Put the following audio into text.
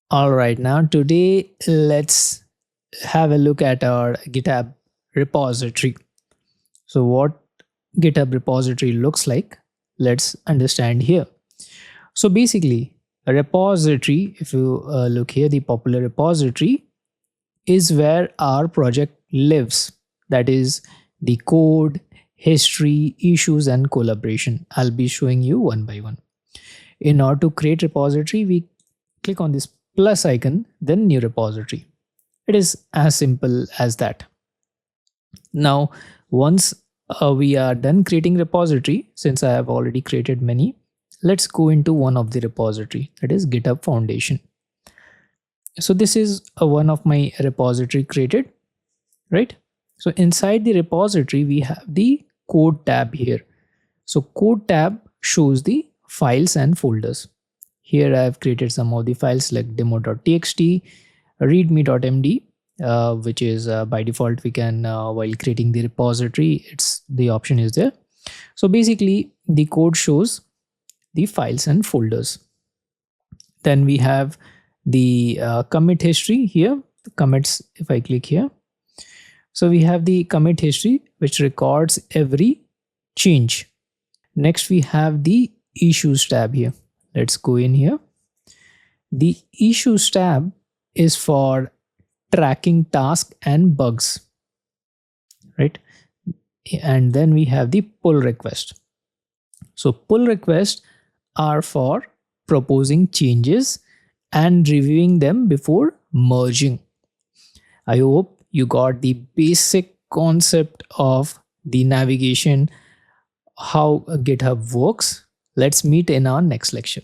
All right, now today let's have a look at our GitHub repository. So what GitHub repository looks like, let's understand here. So basically a repository, if you look here, the popular repository is where our project lives. That is the code, history, issues and collaboration. I'll be showing you one by one. In order to create repository, we click on this plus icon, then new repository. It is as simple as that. Now, once we are done creating repository, since I have already created many, let's go into one of the repository, that is GitHub Foundation. So this is one of my repository created, right? So inside the repository, we have the code tab here. So code tab shows the files and folders. Here I have created some of the files like demo.txt, readme.md, which is by default we can, while creating the repository, the option is there. So basically the code shows the files and folders. Then we have the commit history here, the commits. If I click here, so we have the commit history which records every change. Next we have the issues tab here. Let's go in here. The issues tab is for tracking tasks and bugs, right? And then we have the pull request. So pull requests are for proposing changes and reviewing them before merging. I hope you got the basic concept of the navigation, how GitHub works. Let's meet in our next lecture.